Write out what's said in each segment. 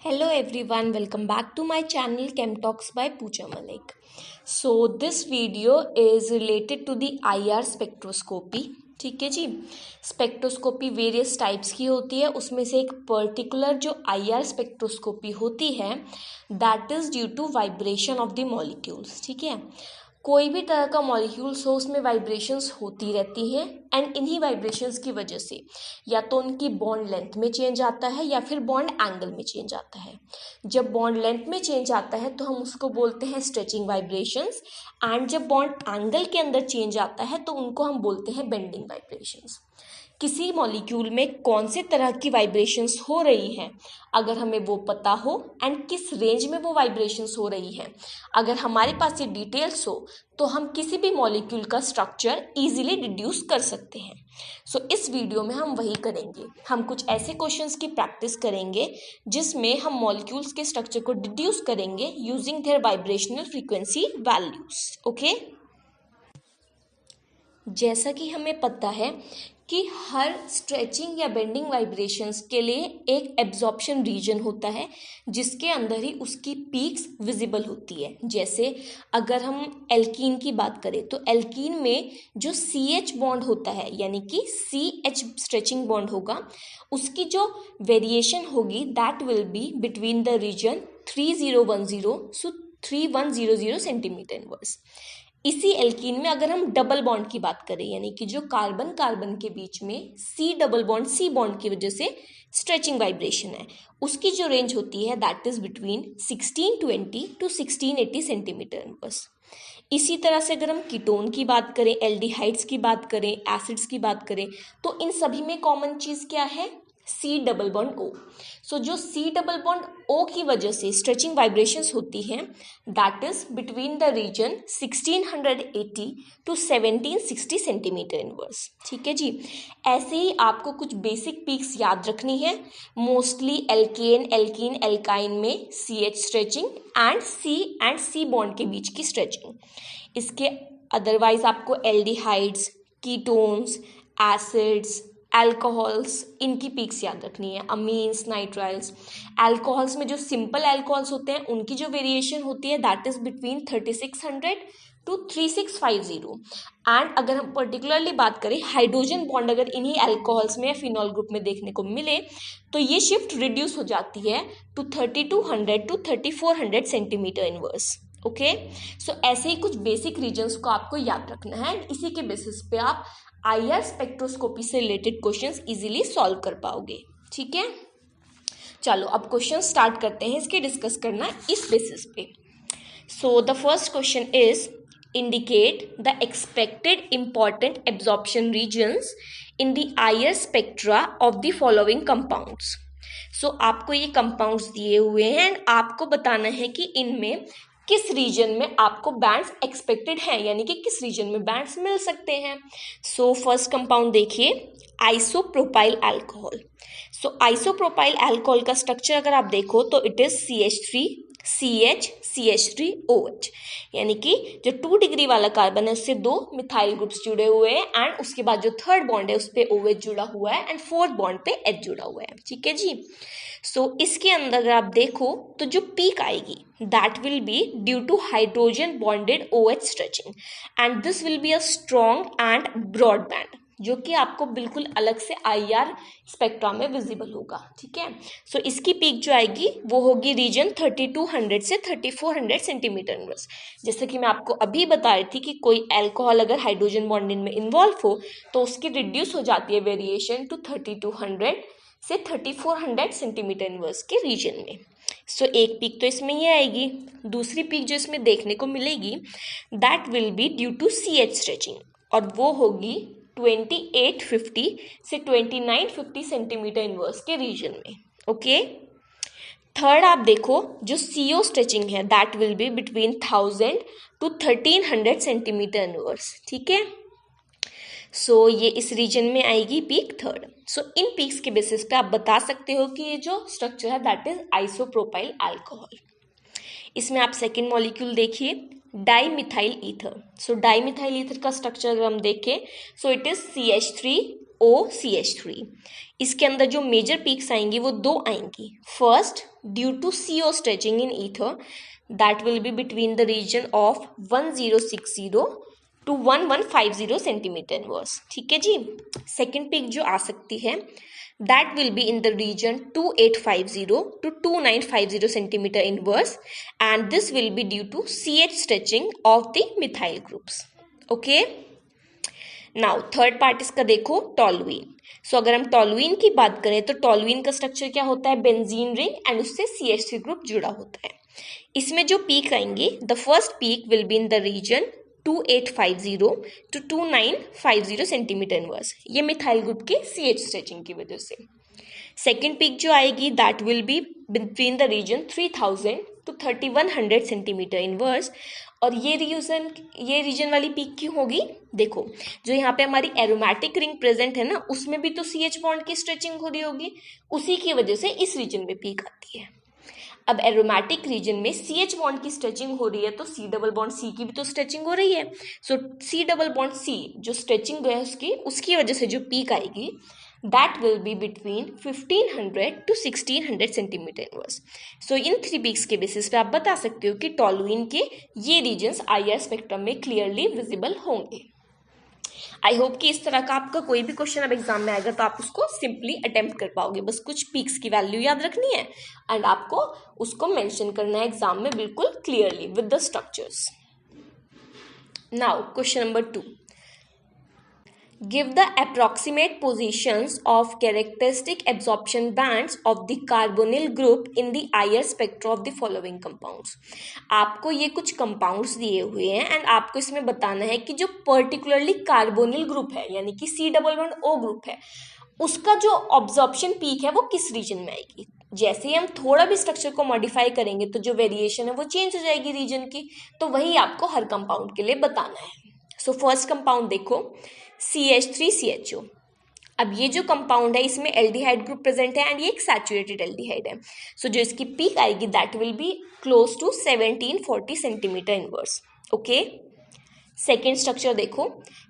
Hello everyone, welcome back to my channel Chem Talks by Pooja Malik. So this video is related to the IR spectroscopy. ठीक है जी, spectroscopy various types की होती है, उसमें से एक पर्टिकुलर जो IR स्पेक्ट्रोस्कोपी होती है that is due to vibration of the molecules. ठीक है, कोई भी तरह का मॉलिक्यूल्स हो उसमें वाइब्रेशंस होती रहती हैं एंड इन्हीं वाइब्रेशंस की वजह से या तो उनकी बॉन्ड लेंथ में चेंज आता है या फिर बॉन्ड एंगल में चेंज आता है. जब बॉन्ड लेंथ में चेंज आता है तो हम उसको बोलते हैं स्ट्रेचिंग वाइब्रेशंस एंड जब बॉन्ड एंगल के अंदर चेंज आता है तो उनको हम बोलते हैं बेंडिंग वाइब्रेशंस. किसी मॉलिक्यूल में कौन से तरह की वाइब्रेशंस हो रही हैं अगर हमें वो पता हो एंड किस रेंज में वो वाइब्रेशंस हो रही हैं, अगर हमारे पास ये डिटेल्स हो तो हम किसी भी मॉलिक्यूल का स्ट्रक्चर इजीली डिड्यूस कर सकते हैं. सो इस वीडियो में हम वही करेंगे. हम कुछ ऐसे क्वेश्चंस की प्रैक्टिस करेंगे जिसमें हम मॉलिक्यूल्स के स्ट्रक्चर को डिड्यूस करेंगे using their vibrational frequency values. Okay, जैसा कि हमें पता है कि हर स्ट्रेचिंग या बेंडिंग वाइब्रेशंस के लिए एक एब्जॉर्प्शन रीजन होता है जिसके अंदर ही उसकी पीक्स विजिबल होती है. जैसे अगर हम एल्कीन की बात करें तो एल्कीन में जो CH बॉन्ड होता है यानी कि CH स्ट्रेचिंग बॉन्ड होगा, उसकी जो वेरिएशन होगी that will be between the region 3010 so 3100 centimetre inverse. इसी एल्कीन में अगर हम डबल बॉन्ड की बात करें यानी कि जो कार्बन कार्बन के बीच में C double bond C bond की वजह से स्ट्रेचिंग वाइब्रेशन है, उसकी जो रेंज होती है that is between 1620 to 1680 centimetre inverse. इसी तरह से अगर हम कीटोन की बात करें, एल्डिहाइड्स की बात करें, एसिड्स की बात करें तो इन सभी में कॉमन चीज़ क्या है? C double bond O. सो जो C डबल बॉन्ड O की वजह से स्ट्रेचिंग वाइब्रेशंस होती हैं that is between the region 1680 to 1760 centimetre inverse. ठीक है जी, ऐसे ही आपको कुछ बेसिक पीक्स याद रखनी है. मोस्टली एल्केन, एल्कीन, एल्काइन में CH stretching and C bond के बीच की स्ट्रेचिंग. इसके अदरवाइज आपको एल्डिहाइड्स, कीटोन्स, एसिड्स, अल्कोहल्स, इनकी पीक्स याद रखनी है. Amines, nitriles. अल्कोहल्स में जो सिंपल अल्कोहल्स होते हैं उनकी जो वेरिएशन होती है that is between 3600 to 3650. And अगर हम पर्टिकुलरली बात करें हाइड्रोजन बॉन्ड अगर इन्हीं अल्कोहल्स में या फिनॉल ग्रुप में देखने को मिले तो ये शिफ्ट रिड्यूस हो जाती है to 3200 to 3400 centimetre inverse. Okay, so ऐसे ही कुछ बेसिक रीजन्स को आपको याद रखना है एंड इसी के बेसिस पे आप IR स्पेक्ट्रोस्कोपी से रिलेटेड क्वेश्चंस इजीली सॉल्व कर पाओगे. ठीक है, चलो अब क्वेश्चन स्टार्ट करते हैं इसके डिस्कस करना इस बेसिस पे. So the first question is indicate the expected important absorption regions in the IR spectra of the following compounds. So आपको ये कंपाउंड्स दिए हुए हैं एंड आपको बताना है कि इनमें किस रीजन में आपको बैंड्स एक्सपेक्टेड हैं यानी कि किस रीजन में बैंड्स मिल सकते हैं. सो फर्स्ट कंपाउंड देखिए, आइसोप्रोपाइल अल्कोहल. सो आइसोप्रोपाइल अल्कोहल का स्ट्रक्चर अगर आप देखो तो it is CH3 CH CH3 OH यानी कि जो 2 डिग्री वाला कार्बन है उससे 2 मिथाइल ग्रुप्स जुड़े हुए हैं एंड उसके बाद जो थर्ड बॉन्ड है उस पे OH जुड़ा हुआ है एंड फोर्थ बॉन्ड पे H जुड़ा हुआ है. ठीक है जी, सो इसके अंदर अगर आप देखो तो जो पीक आएगी that will be due to hydrogen bonded OH stretching and this will be a strong and broad band जो कि आपको बिल्कुल अलग से IR स्पेक्ट्रा में विजिबल होगा. ठीक है, सो इसकी पीक जो आएगी वो होगी रीजन 3200 से 3400 सेंटीमीटर इनवर्स. जैसे कि मैं आपको अभी बता रही थी कि कोई अल्कोहल अगर हाइड्रोजन बॉन्डिंग में इन्वॉल्व हो तो उसकी रिड्यूस हो जाती है वेरिएशन टू 3200 से 3400 सेंटीमीटर इनवर्स के रीजन में. सो एक पीक तो इसमें ये आएगी. दूसरी पीक जो इसमें देखने को मिलेगी that will be due to CH stretching और वो होगी 2850 से 2950 सेंटीमीटर इनवर्स के रीजन में. ओके, थर्ड आप देखो जो CO स्ट्रेचिंग है that will be between 1000 to 1300 centimetre inverse. ठीक है, सो ये इस रीजन में आएगी पीक थर्ड. सो इन पीक्स के बेसिस पे आप बता सकते हो कि ये जो स्ट्रक्चर है दैट इज आइसोप्रोपाइल अल्कोहल. इसमें आप सेकेंड मॉलिक्यूल देखिए, डाईमिथाइल ईथर. सो डाईमिथाइल ईथर का स्ट्रक्चर अगर हम देखें so it is CH3 OCH3। इसके अंदर जो मेजर पीक्स आएंगी वो दो आएंगी। First, due to CO stretching in ether, that will be between the region of 1060 to 1150 centimetre inverse. ठीक है जी। सेकेंड पीक जो आ सकती है that will be in the region 2850 to 2950 centimeter inverse, and this will be due to CH stretching of the methyl groups. Okay, now third part इसका देखो toluene. सो अगर हम toluene की बात करें तो टॉलुइन का स्ट्रक्चर क्या होता है, बेंजीन रिंग एंड उससे CH3 ग्रुप जुड़ा होता है। इसमें जो पीक आएंगे, the first peak will be in the region 2850 to 2950 centimetre inverse, ये मिथाइल ग्रुप के CH स्ट्रेचिंग की वजह से। सेकेंड पीक जो आएगी that will be between the region 3000 to 3100 centimetre inverse. और ये रीजन वाली पीक क्यों होगी, देखो जो यहाँ पे हमारी एरोमेटिक रिंग प्रेजेंट है ना, उसमें भी तो CH बॉन्ड की स्ट्रेचिंग हो रही होगी, उसी की वजह से इस रीजन में पीक आती है। अब एरोमेटिक रीजन में CH बॉन्ड की स्ट्रेचिंग हो रही है तो C डबल बॉन्ड C की भी तो स्ट्रेचिंग हो रही है। सो C डबल बॉन्ड C जो स्ट्रेचिंग है उसकी वजह से जो पीक आएगी that will be between 1500 to 1600 centimetre inverse. So in three peaks के बेसिस पे आप बता सकते हो कि टॉलुइन के ये रीजन्स IR स्पेक्ट्रम में क्लियरली विजिबल होंगे। आई होप कि इस तरह का आपका कोई भी क्वेश्चन अब एग्जाम में आएगा तो आप उसको सिंपली अटेम्प्ट कर पाओगे। बस कुछ पीक्स की वैल्यू याद रखनी है एंड आपको उसको मेंशन करना है एग्जाम में बिल्कुल clearly with the structures. Now question number 2, give the approximate positions of characteristic absorption bands of the carbonyl group in the IR spectra of the following compounds। आपको ये कुछ कंपाउंड्स दिए हुए हैं एंड आपको इसमें बताना है कि जो पर्टिकुलरली कार्बोनिल ग्रुप है यानी कि C double bond O group है, उसका जो ऑब्जॉर्प्शन पीक है वो किस रीजन में आएगी। जैसे ही हम थोड़ा भी स्ट्रक्चर को मॉडिफाई करेंगे तो जो वेरिएशन है वो चेंज हो जाएगी रीजन की, तो वही आपको हर कंपाउंड के लिए बताना है। सो फर्स्ट कंपाउंड देखो CH3CHO। अब ये जो कंपाउंड है इसमें एल्डिहाइड ग्रुप प्रेजेंट है एंड ये एक सैचुरेटेड एल्डिहाइड है। सो जो इसकी पीक आएगी that will be close to 1740 centimetre inverse. Okay, second structure देखो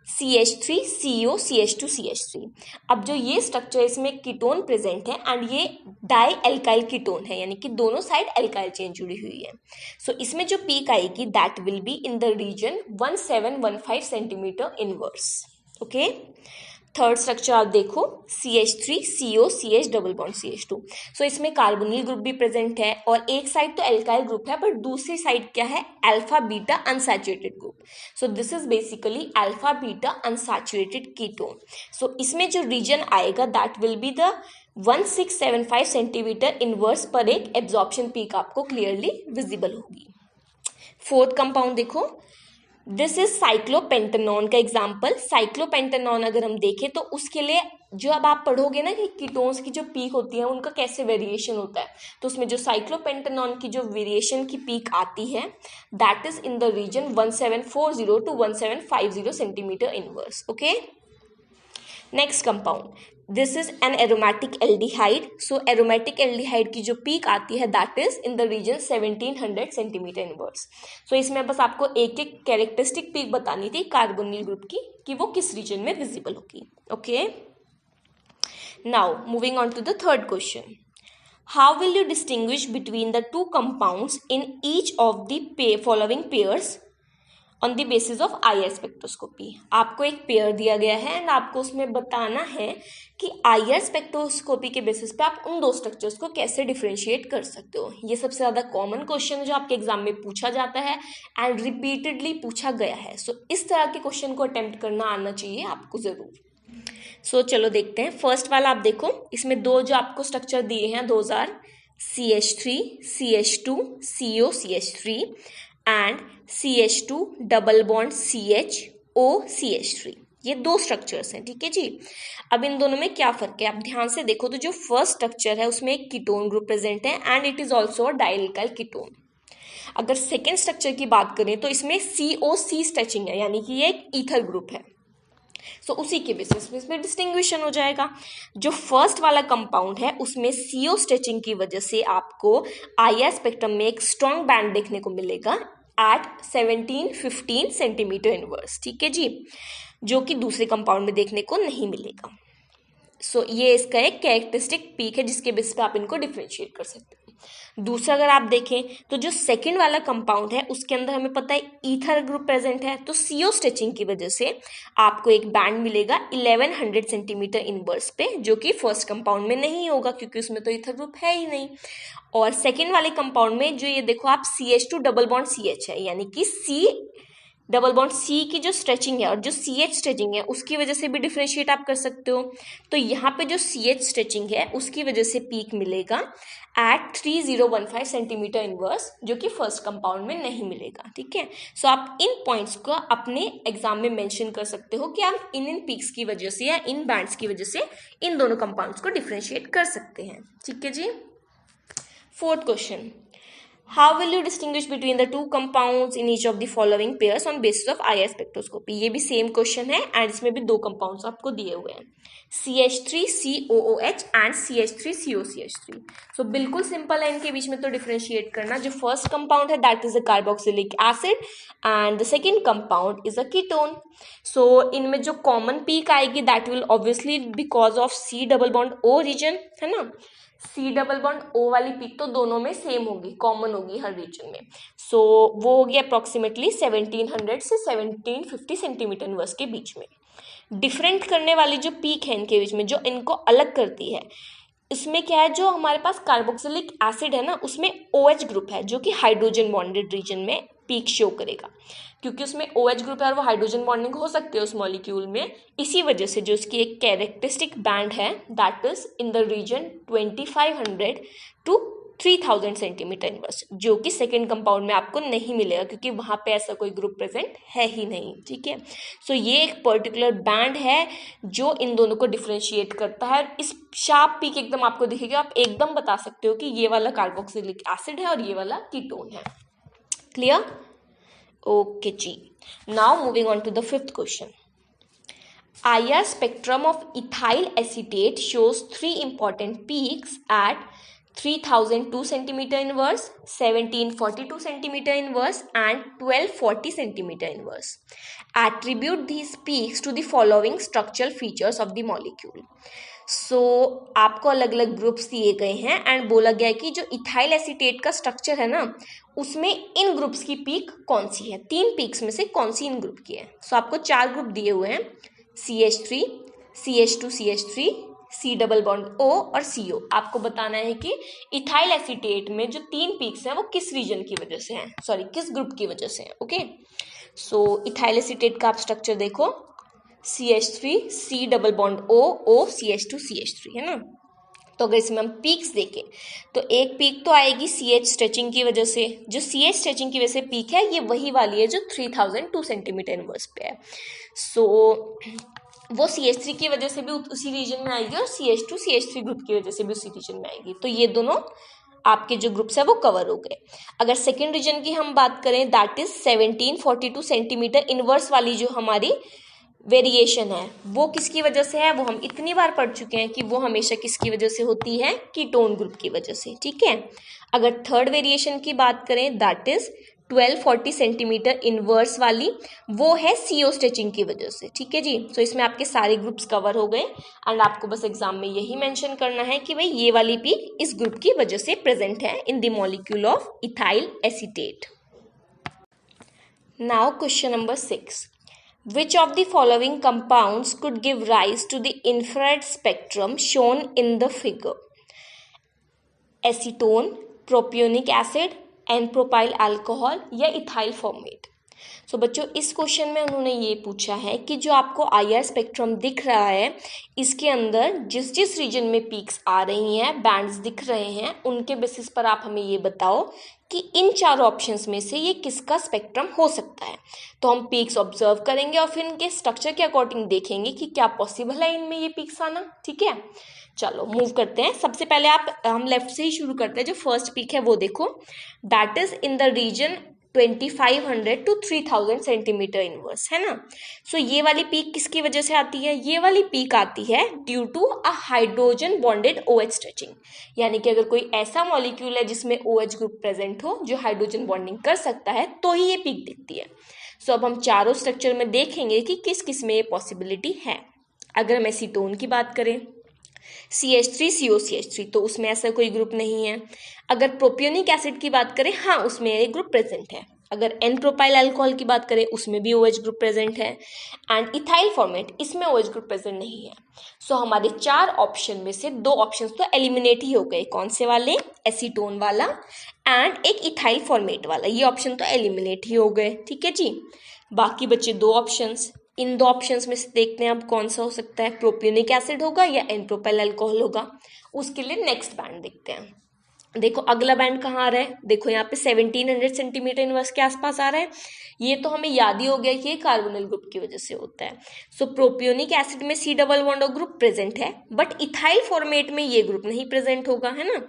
CH3CO CH2CH3। अब जो ये स्ट्रक्चर इसमें कीटोन प्रेजेंट है एंड ये डाई एल्काइल कीटोन है यानी कि दोनों साइड एल्काइल चेन जुड़ी हुई है। सो इसमें जो पीक आएगी that will be in the region 1715 centimetre inverse. Okay, third structure आप देखो CH3CO CH double bond CH2। सो इसमें कार्बोनिल ग्रुप भी प्रेजेंट है और एक साइड तो एल्काइल ग्रुप है बट दूसरी साइड क्या है, alpha beta unsaturated group. So this is basically alpha beta unsaturated ketone. So इसमें जो रीजन आएगा that will be the 1675 centimetre inverse पर एक एब्जॉर्प्शन पीक आपको क्लियरली विजिबल होगी। फोर्थ कंपाउंड देखो, दिस इज साइक्लोपेंटेनॉन का एग्जाम्पल। साइक्लोपेंटेनॉन अगर हम देखें तो उसके लिए जो अब आप पढ़ोगे ना कि कीटोन्स की जो पीक होती है उनका कैसे वेरिएशन होता है, तो उसमें जो साइक्लोपेंटेनॉन की जो वेरिएशन की पीक आती है that is in the region 1740 to 1750 centimetre inverse. Okay, next compound, this is an aromatic aldehyde. So aromatic aldehyde की जो पीक आती है that is in the region 1700 centimetre inverse. So इसमें बस आपको एक एक कैरेक्टरिस्टिक पीक बतानी थी कार्बोनिल ग्रुप की कि वो किस रीजन में विजिबल होगी। Okay, now moving on to the third question, how will you distinguish between the two compounds in each of the following pairs on the basis of IR spectroscopy. आपको एक pair दिया गया है and आपको उसमें बताना है कि IR स्पेक्ट्रोस्कोपी के बेसिस पे आप उन दो स्ट्रक्चर्स को कैसे डिफरेंशिएट कर सकते हो। ये सबसे ज़्यादा कॉमन क्वेश्चन है जो आपके एग्जाम में पूछा जाता है एंड रिपीटेडली पूछा गया है। सो इस तरह के क्वेश्चन को अटेम्प्ट करना आना चाहिए आपको ज़रूर। सो चलो देखते हैं। फर्स्ट वाला आप देखो, इसमें दो जो आपको स्ट्रक्चर दिए हैं 2000 CH3 CH2 CO CH3 and CH2 double bond CH O CH3, ये दो स्ट्रक्चर्स हैं। ठीक है जी, अब इन दोनों में क्या फर्क है आप ध्यान से देखो तो जो फर्स्ट स्ट्रक्चर है उसमें एक कीटोन ग्रुप प्रेजेंट है and it is also a dialkyl ketone. अगर सेकेंड स्ट्रक्चर की बात करें तो इसमें COC स्ट्रेचिंग है यानी कि ये एक ईथर ग्रुप है। सो उसी के बेसिस पे इसमें डिस्टिंग्विशन हो जाएगा। जो फर्स्ट वाला कंपाउंड है उसमें CO स्ट्रेचिंग की वजह से आपको IR स्पेक्ट्रम में एक स्ट्रॉन्ग बैंड देखने को मिलेगा एट 1715 सेंटीमीटर इनवर्स। ठीक है जी, जो कि दूसरे कंपाउंड में देखने को नहीं मिलेगा। सो ये इसका एक कैरेक्टरिस्टिक पीक है जिसके बेस पे आप इनको डिफ्रेंशिएट कर सकते हो। दूसरा अगर आप देखें तो जो सेकंड वाला कंपाउंड है उसके अंदर हमें पता है ईथर ग्रुप प्रेजेंट है, तो CO स्ट्रेचिंग की वजह से आपको एक बैंड मिलेगा 1100 सेंटीमीटर इनवर्स पे, जो कि फर्स्ट कंपाउंड में नहीं होगा क्योंकि उसमें तो ईथर ग्रुप है ही नहीं। और सेकेंड वाले कंपाउंड में जो ये देखो आप CH2 डबल बॉन्ड CH है, यानी कि C डबल बॉन्ड C की जो स्ट्रेचिंग है और जो CH स्ट्रेचिंग है उसकी वजह से भी डिफ्रेंशिएट आप कर सकते हो। तो यहाँ पे जो CH स्ट्रेचिंग है उसकी वजह से पीक मिलेगा एट 3015 सेंटीमीटर इनवर्स, जो कि फर्स्ट कंपाउंड में नहीं मिलेगा। ठीक है, सो आप इन पॉइंट्स को अपने एग्जाम में मेंशन कर सकते हो कि आप इन पीक्स की वजह से या इन बैंड्स की वजह से इन दोनों कंपाउंड्स को डिफ्रेंशिएट कर सकते हैं। ठीक है जी। Fourth question, How will you distinguish between the two compounds in each of the following pairs on basis of IR spectroscopy? ये भी सेम क्वेश्चन है एंड इसमें भी दो कंपाउंड्स आपको दिए हुए हैं, CH3COOH एंड CH3COCH3। सो बिल्कुल सिंपल है इनके बीच में तो डिफ्रेंशिएट करना। जो फर्स्ट कंपाउंड है that is a carboxylic acid and the second compound is a ketone. So इनमें जो कॉमन पीक आएगी that will obviously because of C double bond O region, है ना। C डबल बॉन्ड O वाली peak तो दोनों में सेम होगी, कॉमन होगी हर रीजन में। सो वो होगी अप्रोक्सीमेटली 1700 से 1750 सेंटीमीटर इनवर्स के बीच में। डिफरेंट करने वाली जो पीक है इनके बीच में, जो इनको अलग करती है, इसमें क्या है, जो हमारे पास कार्बोक्सिलिक एसिड है ना उसमें OH ग्रुप है जो कि हाइड्रोजन बॉन्डेड रीजन में पीक शो करेगा, क्योंकि उसमें OH ग्रुप है और वो हाइड्रोजन बॉन्डिंग हो सकती है उस मॉलिक्यूल में। इसी वजह से जो उसकी एक कैरेक्टरिस्टिक बैंड है that is in the region 2500 to 3000 centimetre inverse, जो कि सेकेंड कंपाउंड में आपको नहीं मिलेगा क्योंकि वहाँ पे ऐसा कोई ग्रुप प्रेजेंट है ही नहीं। ठीक है, सो ये एक पर्टिकुलर बैंड है जो इन दोनों को डिफ्रेंशिएट करता है। इस शार्प पीक एकदम आपको दिखेगा, आप एकदम बता सकते हो कि ये वाला कार्बोक्सिलिक एसिड है और ये वाला कीटोन है। क्लियर? ओके जी। Now moving on to the fifth question. IR spectrum of ethyl acetate shows three important peaks at 3002 centimeter inverse, 1742 centimeter inverse and 1240 centimeter inverse. Attribute these peaks to the following structural features of the molecule. सो आपको अलग अलग groups दिए गए हैं and बोला गया है कि जो इथाइल एसीटेट का स्ट्रक्चर है ना उसमें इन ग्रुप्स की पीक कौन सी है, तीन पीक्स में से कौन सी इन ग्रुप की है। सो आपको चार ग्रुप दिए हुए हैं, CH3, CH2CH3, C double bond O और CO। आपको बताना है कि इथाइल एसीटेट में जो तीन पीक्स हैं वो किस रीजन की वजह से हैं, सॉरी किस ग्रुप की वजह से हैं। ओके, सो इथाइल एसीटेट का आप स्ट्रक्चर देखो, CH3, C double bond O, O, CH2, CH3, है ना। तो अगर इसमें हम पीक्स देखें तो एक पीक तो आएगी CH स्ट्रेचिंग की वजह से, जो CH स्ट्रेचिंग की वजह से पीक है ये वही वाली है जो 3002 सेंटीमीटर इनवर्स पे है। सो वो CH3 की वजह से भी उसी रीजन में आएगी और CH2 CH3 ग्रुप की वजह से भी उसी रीजन में आएगी। तो ये दोनों आपके जो ग्रुप्स है वो कवर हो गए। अगर सेकेंड रीजन की हम बात करें दैट इज 1742 सेंटीमीटर इनवर्स वाली जो हमारी वेरिएशन है वो किसकी वजह से है, वो हम इतनी बार पढ़ चुके हैं कि वो हमेशा किसकी वजह से होती है, कीटोन ग्रुप की वजह से। ठीक है, अगर थर्ड वेरिएशन की बात करें दैट इज 1240 सेंटीमीटर इनवर्स वाली, वो है CO स्ट्रेचिंग की वजह से। ठीक है जी, तो इसमें आपके सारे ग्रुप्स कवर हो गए एंड आपको बस एग्जाम में यही मेंशन करना है कि भाई ये वाली पीक इस ग्रुप की वजह से प्रेजेंट है in the molecule of ethyl acetate. Now question number 6, which of the following compounds could give rise to the infrared spectrum shown in the figure? Acetone, propionic acid, N-propyl alcohol या ethyl formate। सो बच्चों इस question में उन्होंने ये पूछा है कि जो आपको IR स्पेक्ट्रम दिख रहा है इसके अंदर जिस जिस रीजन में पीक्स आ रही हैं, बैंड्स दिख रहे हैं, उनके बेसिस पर आप हमें ये बताओ कि इन चारों ऑप्शंस में से ये किसका स्पेक्ट्रम हो सकता है। तो हम पीक्स ऑब्जर्व करेंगे और फिर इनके स्ट्रक्चर के अकॉर्डिंग देखेंगे कि क्या पॉसिबल है इनमें ये पीक्स आना। ठीक है, चलो मूव करते हैं। सबसे पहले हम लेफ्ट से ही शुरू करते हैं। जो फर्स्ट पीक है वो देखो, that is in the region 2500 to 3000 centimetre inverse, है ना। सो ये वाली पीक किसकी वजह से आती है, ये वाली पीक आती है due to a hydrogen bonded OH stretching, यानी कि अगर कोई ऐसा मॉलिक्यूल है जिसमें OH ग्रुप प्रेजेंट हो जो हाइड्रोजन बॉन्डिंग कर सकता है तो ही ये पीक दिखती है। सो अब हम चारों स्ट्रक्चर में देखेंगे कि किस किस में ये पॉसिबिलिटी है। अगर हम एसीटोन की बात करें CH3COCH3, तो उसमें ऐसा कोई ग्रुप नहीं है। अगर प्रोपियोनिक एसिड की बात करें, हाँ उसमें एक ग्रुप प्रेजेंट है। अगर एन प्रोपाइल अल्कोहल की बात करें, उसमें भी OH ग्रुप प्रेजेंट है। एंड इथाइल फॉर्मेट, इसमें OH ग्रुप प्रेजेंट नहीं है। सो हमारे 4 ऑप्शन में से 2 ऑप्शन तो एलिमिनेट ही हो गए। कौन से वाले? एसीटोन वाला एंड एक इथाइल फॉर्मेट वाला, ये ऑप्शन तो एलिमिनेट ही हो गए। ठीक है जी, बाकी बचे 2 ऑप्शंस। इन 2 ऑप्शंस में से देखते हैं अब कौन सा हो सकता है, प्रोपियोनिक एसिड होगा या एन प्रोपाइल अल्कोहल होगा। उसके लिए नेक्स्ट बैंड देखते हैं। देखो अगला बैंड कहाँ आ रहा है, देखो यहाँ पे 1700 सेंटीमीटर इनवर्स के आसपास आ रहा है। ये तो हमें याद ही हो गया कि ये कार्बोनिल ग्रुप की वजह से होता है। सो प्रोपियोनिक एसिड में C double bond group present है, बट इथाइल फॉर्मेट में ये ग्रुप नहीं प्रेजेंट होगा, है ना।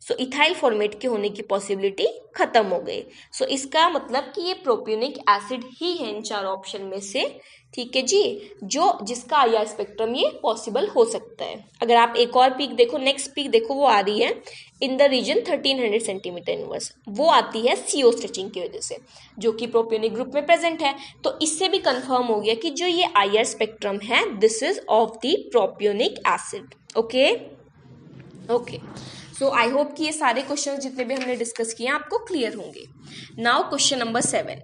सो इथाइल फॉर्मेट के होने की पॉसिबिलिटी खत्म हो गई। सो इसका मतलब कि ये प्रोपियोनिक एसिड ही है इन 4 ऑप्शन में से। ठीक है जी, जो जिसका IR स्पेक्ट्रम ये पॉसिबल हो सकता है। अगर आप एक और पीक देखो, नेक्स्ट पीक देखो, वो आ रही है in the region 1300 centimetre inverse, वो आती है CO स्ट्रेचिंग की वजह से, जो कि प्रोपियोनिक ग्रुप में प्रेजेंट है। तो इससे भी कंफर्म हो गया कि जो ये IR स्पेक्ट्रम है, this is of the propionic acid. Okay okay, so I hope कि ये सारे क्वेश्चन जितने भी हमने डिस्कस किए आपको क्लियर होंगे। Now question number 7,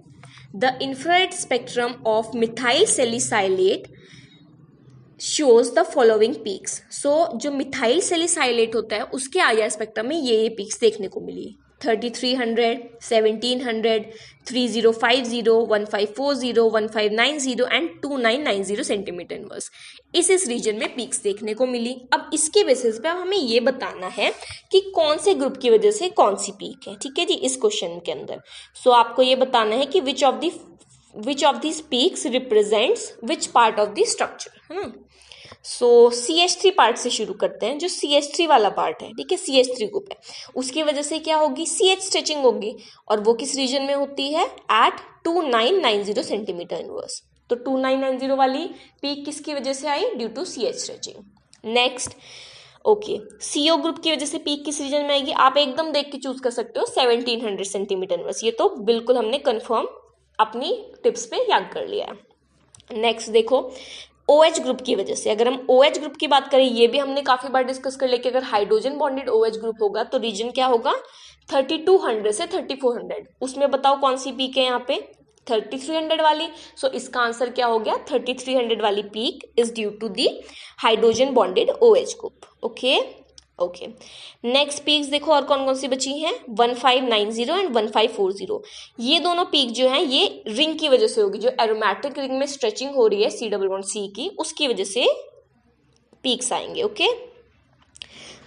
the infrared spectrum of methyl salicylate shows the following peaks. So जो मिथाइल सैलिसाइलेट होता है उसके IR स्पेक्ट्रम में ये पीक्स देखने को मिली, 3300, 1700, 3050, 1540, 1590 एंड 2990 सेंटीमीटर इनवर्स, इस रीजन में पीक्स देखने को मिली। अब इसके बेसिस पे अब हमें ये बताना है कि कौन से ग्रुप की वजह से कौन सी पीक है। ठीक है जी, इस क्वेश्चन के अंदर सो आपको ये बताना है कि which of this peaks represents which part of the structure, है ना। सो CH3 पार्ट से शुरू करते हैं, जो CH3 वाला पार्ट है, ठीक है, CH3 ग्रुप है, उसकी वजह से क्या होगी, CH स्ट्रेचिंग होगी, और वो किस रीजन में होती है, एट 2990 सेंटीमीटर इनवर्स। तो 2990 वाली पीक किसकी वजह से आई, due to CH stretching. Next okay, CO group की वजह से पीक किस रीजन में आएगी, आप एकदम देख के चूज कर सकते हो, 1700 सेंटीमीटर इनवर्स, ये तो बिल्कुल हमने कंफर्म अपनी टिप्स पे याद कर लिया है। नेक्स्ट देखो OH ग्रुप की वजह से, अगर हम OH ग्रुप की बात करें, ये भी हमने काफी बार डिस्कस कर लिया कि अगर हाइड्रोजन बॉन्डेड OH ग्रुप होगा तो रीजन क्या होगा, 3200 से 3400। उसमें बताओ कौन सी पीक है यहाँ पे, 3300 वाली। सो इसका आंसर क्या हो गया, 3300 वाली peak is due to the hydrogen bonded OH group. Okay okay, next peaks देखो और कौन कौन सी बची हैं, 1590 एंड 1540। ये दोनों पीक जो हैं ये रिंग की वजह से होगी, जो एरोमेटिक रिंग में स्ट्रेचिंग हो रही है C डबल बॉन्ड C की, उसकी वजह से पीक्स आएंगे। ओके,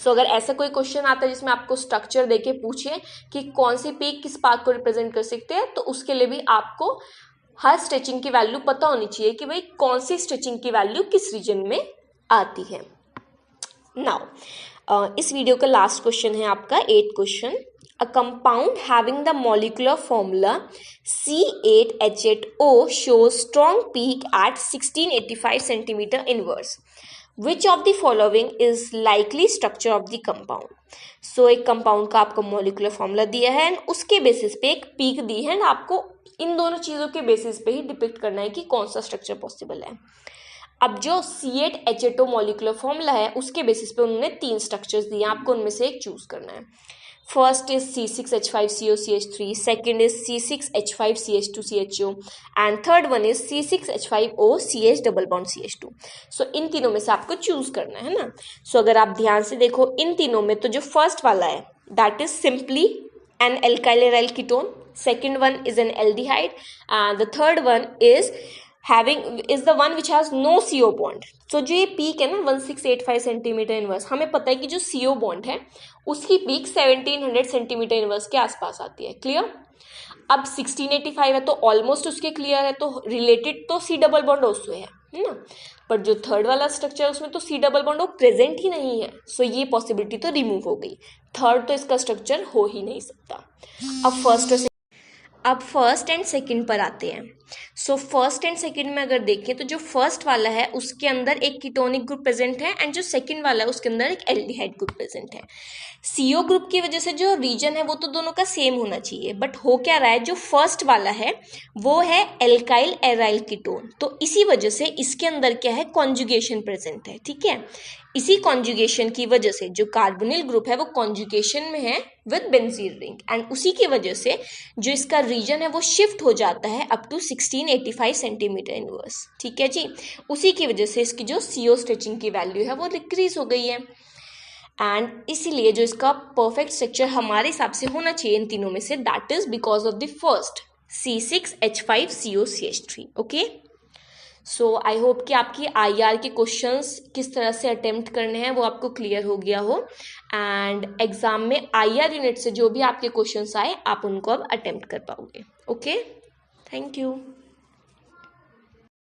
सो अगर ऐसा कोई क्वेश्चन आता है जिसमें आपको स्ट्रक्चर देके पूछे कि कौन सी पीक किस पार्ट को रिप्रेजेंट कर सकते हैं, तो उसके लिए भी आपको हर स्ट्रेचिंग की वैल्यू पता होनी चाहिए कि भाई कौन सी स्ट्रेचिंग की वैल्यू किस रीजन में आती है। नाउ इस वीडियो का लास्ट क्वेश्चन है आपका 8th question, a compound having the molecular formula C8H8O shows strong peak at 1685 centimetre inverse, which of the following is likely structure of the compound. So एक compound का आपको molecular formula दिया है and उसके basis पे एक peak दी है and आपको इन दोनों चीजों के बेसिस पे ही डिपिक्ट करना है कि कौन सा स्ट्रक्चर पॉसिबल है। अब जो C8H8O मॉलिक्यूलर फॉर्मूला है उसके बेसिस पे उन्होंने 3 स्ट्रक्चर्स दिए, आपको उनमें से एक चूज करना है। First is C6H5COCH3, second is C6H5CH2CHO and third one is C6H5OCH double bond CH2। सो इन तीनों में से आपको चूज करना है ना। सो अगर आप ध्यान से देखो इन तीनों में, तो जो फर्स्ट वाला है that is simply an alkyl aryl ketone, second one is an aldehyde and the third one is the one which has no CO bond। so जो ये पीक है ना 1685 सेंटीमीटर इनवर्स, हमें पता है कि जो CO बॉन्ड है उसकी पीक 1700 सेंटीमीटर इनवर्स के आसपास आती है। क्लियर, अब 1685 है तो ऑलमोस्ट उसके क्लियर है, तो रिलेटेड तो C डबल बॉन्ड उससे है ना, पर जो थर्ड वाला स्ट्रक्चर उसमें तो C डबल बॉन्ड प्रेजेंट ही नहीं है। सो ये पॉसिबिलिटी तो रिमूव हो गई, थर्ड तो इसका स्ट्रक्चर हो ही नहीं सकता। अब फर्स्ट एंड सेकंड पर आते हैं। सो फर्स्ट एंड सेकंड में अगर देखें तो जो फर्स्ट वाला है उसके अंदर एक कीटोनिक ग्रुप प्रेजेंट है एंड जो सेकंड वाला है उसके अंदर एक एल्डिहाइड ग्रुप प्रेजेंट है। CO ग्रुप की वजह से जो रीजन है वो तो दोनों का सेम होना चाहिए, बट हो क्या रहा है, जो फर्स्ट वाला है वो है एल्काइल एराइल कीटोन, तो इसी वजह से इसके अंदर क्या है, कॉन्जुगेशन प्रेजेंट है। ठीक है, इसी कॉन्जुगेशन की वजह से जो कार्बोनिल ग्रुप है वो कॉन्जुगेशन में है विद बेंजीन रिंग, एंड उसी की वजह से जो इसका रीजन है वो शिफ्ट हो जाता है अप टू 1685 सेंटीमीटर इनवर्स। ठीक है जी, उसी की वजह से इसकी जो CO स्ट्रेचिंग की वैल्यू है वो डिक्रीज हो गई है, एंड इसीलिए जो इसका परफेक्ट स्ट्रक्चर हमारे हिसाब से होना चाहिए इन तीनों में से, that is because of the first C6H5COCH3। Okay, so I hope कि आपकी IR के क्वेश्चंस किस तरह से अटेम्प्ट करने हैं वो आपको क्लियर हो गया हो, एंड एग्जाम में IR यूनिट से जो भी आपके क्वेश्चंस आए आप उनको अब अटेम्प्ट कर पाओगे। Okay, thank you.